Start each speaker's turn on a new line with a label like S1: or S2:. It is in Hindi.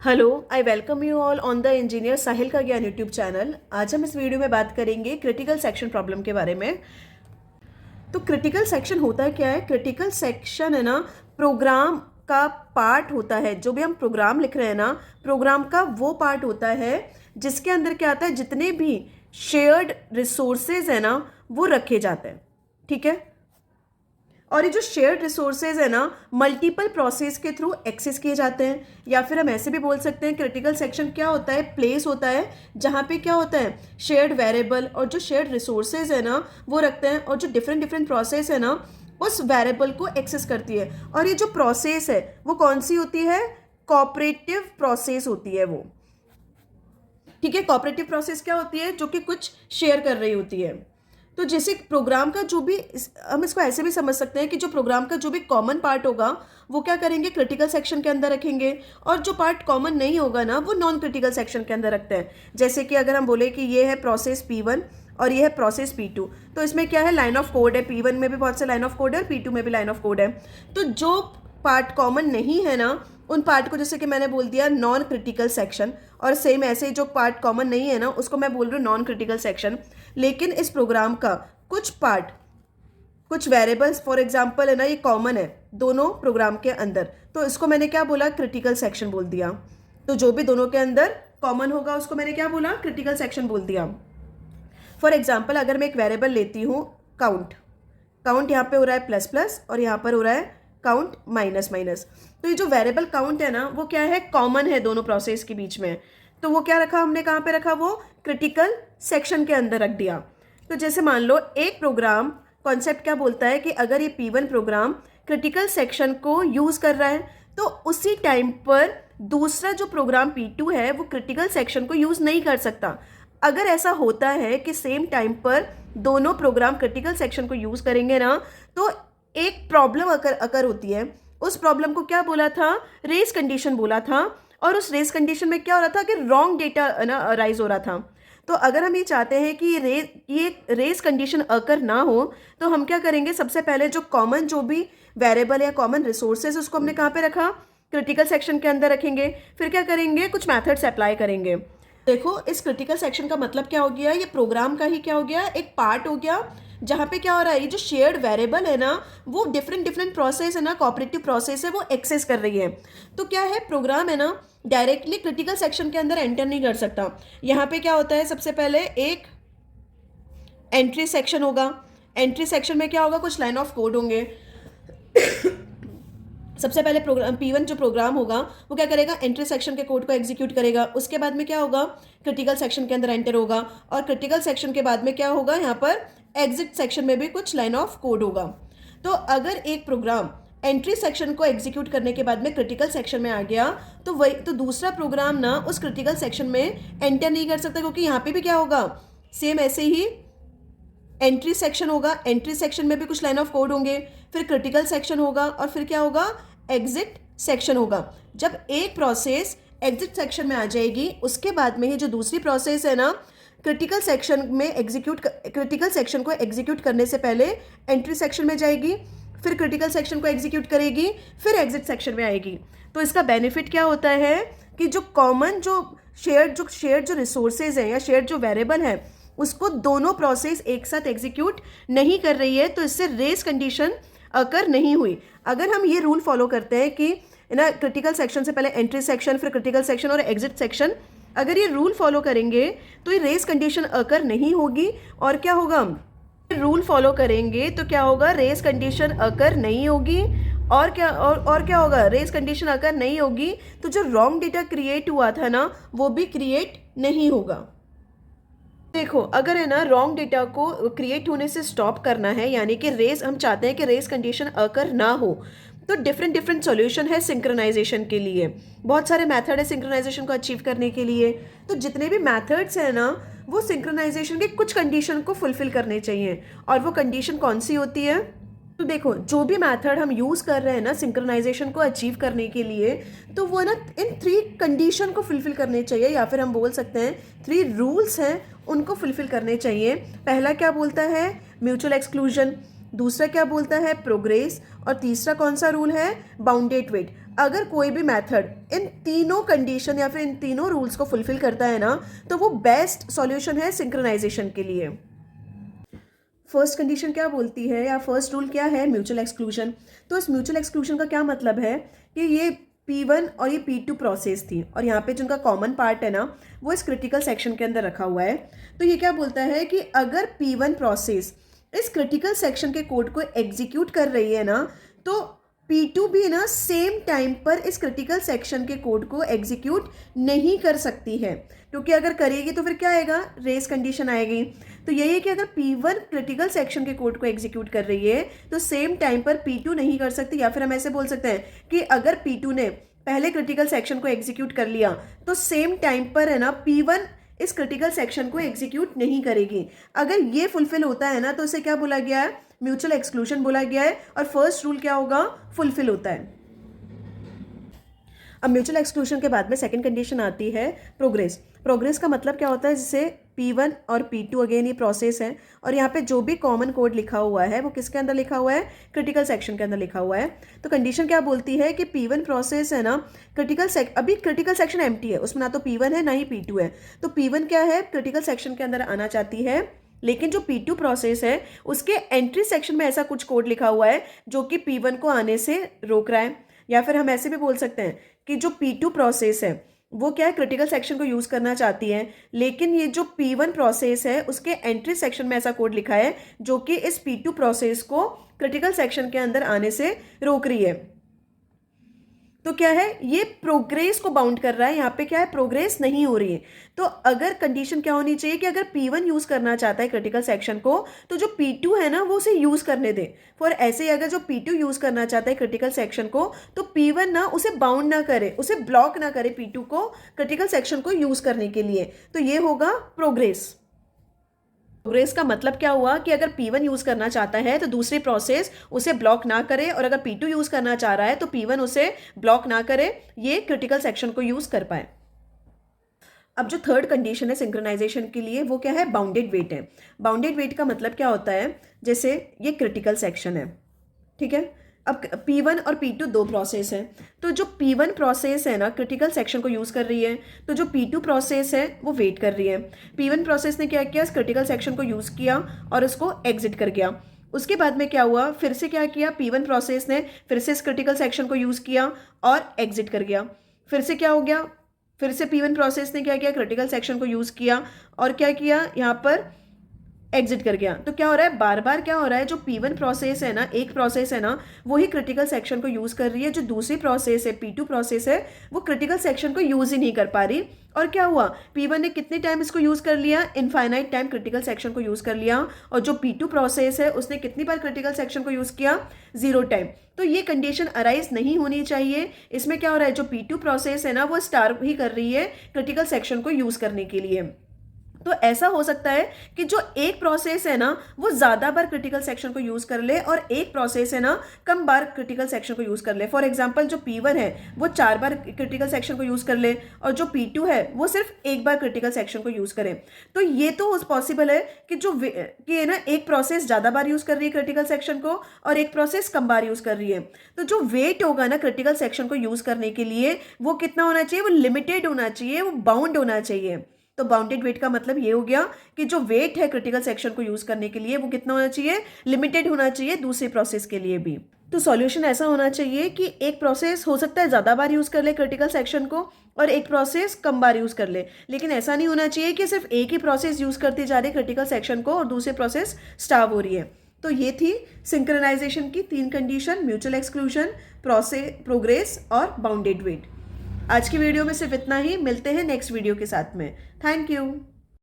S1: Hello, I welcome you all on the engineer Sahil का ज्ञान यूट्यूब चैनल। आज हम इस वीडियो में बात करेंगे क्रिटिकल सेक्शन प्रॉब्लम के बारे में। तो क्रिटिकल सेक्शन होता है क्या है? क्रिटिकल सेक्शन है ना, प्रोग्राम का पार्ट होता है। जो भी हम प्रोग्राम लिख रहे हैं ना, प्रोग्राम का वो पार्ट होता है जिसके अंदर क्या आता है, जितने भी शेयर्ड रिसोर्सेज है ना वो रखे जाते हैं। ठीक है। और ये जो शेयर्ड रिसोर्सेज है ना, मल्टीपल प्रोसेस के थ्रू एक्सेस किए जाते हैं। या फिर हम ऐसे भी बोल सकते हैं क्रिटिकल सेक्शन क्या होता है, प्लेस होता है जहाँ पे क्या होता है, शेयर्ड वेरिएबल और जो शेयर्ड रिसोर्सेज है ना वो रखते हैं, और जो डिफरेंट डिफरेंट प्रोसेस है ना उस वेरिएबल को एक्सेस करती है। और ये जो प्रोसेस है वो कौन सी होती है? कोऑपरेटिव प्रोसेस होती है वो। ठीक है। कोऑपरेटिव प्रोसेस क्या होती है? जो कि कुछ शेयर कर रही होती है। तो जैसे प्रोग्राम का जो भी हम इसको ऐसे भी समझ सकते हैं कि जो प्रोग्राम का जो भी कॉमन पार्ट होगा वो क्या करेंगे, क्रिटिकल सेक्शन के अंदर रखेंगे। और जो पार्ट कॉमन नहीं होगा ना वो नॉन क्रिटिकल सेक्शन के अंदर रखते हैं। जैसे कि अगर हम बोले कि ये है प्रोसेस P1 और ये है प्रोसेस P2, तो इसमें क्या है, लाइन ऑफ कोड है। P1 में भी बहुत से लाइन ऑफ कोड है, P2 में भी लाइन ऑफ कोड है। तो जो पार्ट कॉमन नहीं है ना उन पार्ट को, जैसे कि मैंने बोल दिया नॉन क्रिटिकल सेक्शन, और सेम ऐसे ही जो पार्ट कॉमन नहीं है ना उसको मैं बोल रही हूँ नॉन क्रिटिकल सेक्शन। लेकिन इस प्रोग्राम का कुछ पार्ट, कुछ वेरिएबल्स फॉर एग्जांपल है ना, ये कॉमन है दोनों प्रोग्राम के अंदर, तो इसको मैंने क्या बोला, क्रिटिकल सेक्शन बोल दिया। तो जो भी दोनों के अंदर कॉमन होगा उसको मैंने क्या बोला, क्रिटिकल सेक्शन बोल दिया। फॉर एग्जाम्पल अगर मैं एक वेरिएबल लेती हूँ काउंट, काउंट यहाँ पे हो रहा है प्लस प्लस और यहाँ पर हो रहा है काउंट माइनस माइनस। तो ये जो वेरिएबल काउंट है ना वो क्या है, कॉमन है दोनों प्रोसेस के बीच में। तो वो क्या रखा हमने, कहाँ पे रखा, वो क्रिटिकल सेक्शन के अंदर रख दिया। तो जैसे मान लो एक प्रोग्राम, कॉन्सेप्ट क्या बोलता है कि अगर ये P1 प्रोग्राम क्रिटिकल सेक्शन को यूज़ कर रहा है तो उसी टाइम पर दूसरा जो प्रोग्राम P2 है वो क्रिटिकल सेक्शन को यूज़ नहीं कर सकता। अगर ऐसा होता है कि सेम टाइम पर दोनों प्रोग्राम क्रिटिकल सेक्शन को यूज़ करेंगे ना, तो एक प्रॉब्लम अकर होती है। उस प्रॉब्लम को क्या बोला था, रेस कंडीशन बोला था। और उस रेस कंडीशन में क्या हो रहा था कि रॉन्ग डेटा ना राइज हो रहा था। तो अगर हम ये चाहते हैं कि ये रेस कंडीशन अकर ना हो, तो हम क्या करेंगे, सबसे पहले जो कॉमन जो भी वेरिएबल या कॉमन रिसोर्सेज उसको हमने कहाँ पे रखा, क्रिटिकल सेक्शन के अंदर रखेंगे। फिर क्या करेंगे, कुछ मैथड्स अप्लाई करेंगे। देखो इस क्रिटिकल सेक्शन का मतलब क्या हो गया, ये प्रोग्राम का ही क्या हो गया, एक पार्ट हो गया जहाँ पे क्या हो रहा है, ये जो शेयर्ड वेरिएबल है ना वो डिफरेंट डिफरेंट प्रोसेस है ना, कोऑपरेटिव प्रोसेस है, वो एक्सेस कर रही है। तो क्या है, प्रोग्राम है ना डायरेक्टली क्रिटिकल सेक्शन के अंदर एंटर नहीं कर सकता। यहाँ पे क्या होता है, सबसे पहले एक एंट्री सेक्शन होगा। एंट्री सेक्शन में क्या होगा, कुछ लाइन ऑफ कोड होंगे। सबसे पहले प्रोग्राम P1 जो प्रोग्राम होगा वो क्या करेगा, एंट्री सेक्शन के कोड को एग्जीक्यूट करेगा। उसके बाद में क्या होगा, क्रिटिकल सेक्शन के अंदर एंटर होगा। और क्रिटिकल सेक्शन के बाद में क्या होगा, यहाँ पर एग्जिट सेक्शन में भी कुछ लाइन ऑफ कोड होगा। तो अगर एक प्रोग्राम एंट्री सेक्शन को एग्जीक्यूट करने के बाद में क्रिटिकल सेक्शन में आ गया, तो वही तो दूसरा प्रोग्राम ना उस क्रिटिकल सेक्शन में एंटर नहीं कर सकता, क्योंकि यहाँ पे भी क्या होगा, सेम ऐसे ही एंट्री सेक्शन होगा। एंट्री सेक्शन में भी कुछ लाइन ऑफ कोड होंगे, फिर क्रिटिकल सेक्शन होगा, और फिर क्या होगा, एग्जिट सेक्शन होगा। जब एक प्रोसेस एग्जिट सेक्शन में आ जाएगी, उसके बाद में ही जो दूसरी प्रोसेस है ना क्रिटिकल सेक्शन को एग्जीक्यूट करने से पहले एंट्री सेक्शन में जाएगी, फिर क्रिटिकल सेक्शन को एग्जीक्यूट करेगी, फिर एग्जिट सेक्शन में आएगी। तो इसका बेनिफिट क्या होता है कि जो कॉमन जो शेयर्ड जो रिसोर्सेज हैं या शेयर्ड जो वेरिएबल है उसको दोनों प्रोसेस एक साथ एग्जीक्यूट नहीं कर रही है, तो इससे रेस कंडीशन अकर नहीं हुई। अगर हम ये रूल फॉलो करते हैं कि ना क्रिटिकल सेक्शन से पहले एंट्री सेक्शन, फिर क्रिटिकल सेक्शन और एग्जिट सेक्शन, अगर ये रूल फॉलो करेंगे तो ये रेस कंडीशन अकर नहीं होगी। और क्या होगा, रूल फॉलो करेंगे तो क्या होगा, रेस कंडीशन अकर नहीं होगी। और क्या होगा, रेस कंडीशन अकर नहीं होगी तो जो रॉन्ग डेटा क्रिएट हुआ था ना वो भी क्रिएट नहीं होगा। देखो अगर है ना रॉन्ग डेटा को क्रिएट होने से स्टॉप करना है, यानी कि रेस, हम चाहते हैं कि रेस कंडीशन अकर ना हो, तो डिफरेंट डिफरेंट सॉल्यूशन है सिंक्रोनाइजेशन के लिए। बहुत सारे मेथड है सिंक्रोनाइजेशन को अचीव करने के लिए। तो जितने भी मेथड्स हैं ना वो सिंक्रोनाइजेशन के कुछ कंडीशन को फुलफिल करने चाहिए। और वो कंडीशन कौन सी होती है, तो देखो जो भी मेथड हम यूज़ कर रहे हैं ना सिंक्रोनाइजेशन को अचीव करने के लिए, तो वो ना इन 3 कंडीशन को फुलफिल करने चाहिए, या फिर हम बोल सकते हैं 3 रूल्स हैं उनको फुलफिल करने चाहिए। पहला क्या बोलता है, म्यूचुअल एक्सक्लूजन। दूसरा क्या बोलता है, प्रोग्रेस। और तीसरा कौन सा रूल है, बाउंडेड वेट। अगर कोई भी मेथड इन तीनों कंडीशन या फिर इन तीनों रूल्स को फुलफिल करता है ना, तो वो बेस्ट सॉल्यूशन है सिंक्रोनाइजेशन के लिए। फर्स्ट कंडीशन क्या बोलती है या फर्स्ट रूल क्या है? Mutual exclusion. तो इस म्यूचुअल एक्सक्लूजन का क्या मतलब है कि ये P1 और ये P2 प्रोसेस थी और यहाँ पे जिनका कॉमन पार्ट है ना वो इस क्रिटिकल सेक्शन के अंदर रखा हुआ है। तो ये क्या बोलता है कि अगर P1 प्रोसेस इस क्रिटिकल सेक्शन के कोड को एग्जीक्यूट कर रही है ना, तो P2 भी ना सेम टाइम पर इस क्रिटिकल सेक्शन के कोड को एग्जीक्यूट नहीं कर सकती है, क्योंकि अगर करेगी तो फिर क्या आएगा? रेस कंडीशन आएगी। तो यही है कि अगर P1 क्रिटिकल सेक्शन के कोड को एग्जीक्यूट कर रही है तो सेम टाइम पर P2 नहीं कर सकती, या फिर हम ऐसे बोल सकते हैं कि अगर P2 ने पहले क्रिटिकल सेक्शन को एग्जीक्यूट कर लिया तो सेम टाइम पर है ना P1 इस क्रिटिकल सेक्शन को एग्जीक्यूट नहीं करेगी। अगर ये फुलफिल होता है ना तो इसे क्या बोला गया है? म्यूचुअल एक्सक्लूजन बोला गया है। और फर्स्ट रूल क्या होगा? फुलफिल होता है। अब म्यूचुअल एक्सक्लूजन के बाद में सेकंड कंडीशन आती है प्रोग्रेस। प्रोग्रेस का मतलब क्या होता है? जैसे P1 और P2 अगेन ये प्रोसेस है और यहाँ पे जो भी कॉमन कोड लिखा हुआ है वो किसके अंदर लिखा हुआ है? क्रिटिकल सेक्शन के अंदर लिखा हुआ है। तो कंडीशन क्या बोलती है कि P1 प्रोसेस है ना अभी क्रिटिकल सेक्शन एम्प्टी है, उसमें ना तो P1 है ना ही P2 है। तो P1 क्या है? क्रिटिकल सेक्शन के अंदर आना चाहती है, लेकिन जो P2 प्रोसेस है उसके एंट्री सेक्शन में ऐसा कुछ कोड लिखा हुआ है जो कि P1 को आने से रोक रहा है। या फिर हम ऐसे भी बोल सकते हैं कि जो P2 प्रोसेस है वो क्या है? क्रिटिकल सेक्शन को यूज़ करना चाहती है, लेकिन ये जो P1 प्रोसेस है उसके एंट्री सेक्शन में ऐसा कोड लिखा है जो कि इस P2 प्रोसेस को क्रिटिकल सेक्शन के अंदर आने से रोक रही है। तो क्या है? ये प्रोग्रेस को बाउंड कर रहा है। यहाँ पे क्या है? प्रोग्रेस नहीं हो रही है। तो अगर कंडीशन क्या होनी चाहिए कि अगर P1 यूज करना चाहता है क्रिटिकल सेक्शन को तो जो P2 है ना वो उसे यूज करने दे। फॉर ऐसे ही अगर जो P2 यूज करना चाहता है क्रिटिकल सेक्शन को तो P1 ना उसे बाउंड ना करे, उसे ब्लॉक ना करे P2 को क्रिटिकल सेक्शन को यूज करने के लिए। तो ये होगा प्रोग्रेस। प्रोग्रेस का मतलब क्या हुआ कि अगर P1 यूज करना चाहता है तो दूसरी प्रोसेस उसे ब्लॉक ना करे, और अगर P2 यूज करना चाह रहा है तो P1 उसे ब्लॉक ना करे, ये क्रिटिकल सेक्शन को यूज कर पाए। अब जो थर्ड कंडीशन है सिंक्रोनाइजेशन के लिए वो क्या है? बाउंडेड वेट है। बाउंडेड वेट का मतलब क्या होता है? जैसे ये क्रिटिकल सेक्शन है, ठीक है। अब P1 और P2 दो प्रोसेस है, तो जो P1 प्रोसेस है ना क्रिटिकल सेक्शन को यूज़ कर रही है, तो जो P2 प्रोसेस है वो वेट कर रही है। P1 प्रोसेस ने क्या किया? इस क्रिटिकल सेक्शन को यूज़ किया और उसको एग्जिट कर गया। उसके बाद में क्या हुआ? फिर से क्या किया? P1 प्रोसेस ने फिर से इस क्रिटिकल सेक्शन को यूज़ किया और एग्जिट कर गया। फिर से क्या हो गया? फिर से P1 प्रोसेस ने क्या किया? क्रिटिकल सेक्शन को यूज़ किया और क्या किया? यहाँ पर एग्जिट कर गया। तो क्या हो रहा है? बार बार क्या हो रहा है? जो P1 प्रोसेस है ना, एक प्रोसेस है ना, वो ही क्रिटिकल सेक्शन को यूज़ कर रही है। जो दूसरी प्रोसेस है P2 प्रोसेस है वो क्रिटिकल सेक्शन को यूज़ ही नहीं कर पा रही। और क्या हुआ? P1 ने कितने टाइम इसको यूज़ कर लिया? इनफाइनाइट टाइम क्रिटिकल सेक्शन को यूज़ कर लिया। और जो P2 प्रोसेस है उसने कितनी बार क्रिटिकल सेक्शन को यूज़ किया? 0 टाइम। तो ये कंडीशन अराइज नहीं होनी चाहिए। इसमें क्या हो रहा है? जो P2 प्रोसेस है ना वो स्टार्व ही कर रही है क्रिटिकल सेक्शन को यूज़ करने के लिए। तो ऐसा हो सकता है कि जो एक प्रोसेस है ना वो ज़्यादा बार क्रिटिकल सेक्शन को यूज़ कर ले और एक प्रोसेस है ना कम बार क्रिटिकल सेक्शन को यूज़ कर ले। फॉर एग्जांपल जो P1 है वो 4 बार क्रिटिकल सेक्शन को यूज़ कर ले और जो P2 है वो सिर्फ 1 बार क्रिटिकल सेक्शन को यूज़ करे। तो ये तो पॉसिबल है कि कि ना एक प्रोसेस ज़्यादा बार यूज़ कर रही है क्रिटिकल सेक्शन को और एक प्रोसेस कम बार यूज़ कर रही है। तो जो वेट होगा ना क्रिटिकल सेक्शन को यूज़ करने के लिए वो कितना होना चाहिए? वो लिमिटेड होना चाहिए, वो बाउंड होना चाहिए। तो बाउंडेड वेट का मतलब ये हो गया कि जो वेट है क्रिटिकल सेक्शन को यूज करने के लिए वो कितना होना चाहिए? लिमिटेड होना चाहिए दूसरे प्रोसेस के लिए भी। तो सॉल्यूशन ऐसा होना चाहिए कि एक प्रोसेस हो सकता है ज़्यादा बार यूज़ कर ले क्रिटिकल सेक्शन को और एक प्रोसेस कम बार यूज़ कर ले, लेकिन ऐसा नहीं होना चाहिए कि सिर्फ एक ही प्रोसेस यूज़ करती जा रही है क्रिटिकल सेक्शन को और दूसरी प्रोसेस स्टार्व हो रही है। तो ये थी सिंक्रोनाइजेशन की 3 कंडीशन: म्यूचुअल एक्सक्लूजन, प्रोग्रेस और बाउंडेड वेट। आज की वीडियो में सिर्फ इतना ही। मिलते हैं नेक्स्ट वीडियो के साथ में। Thank you.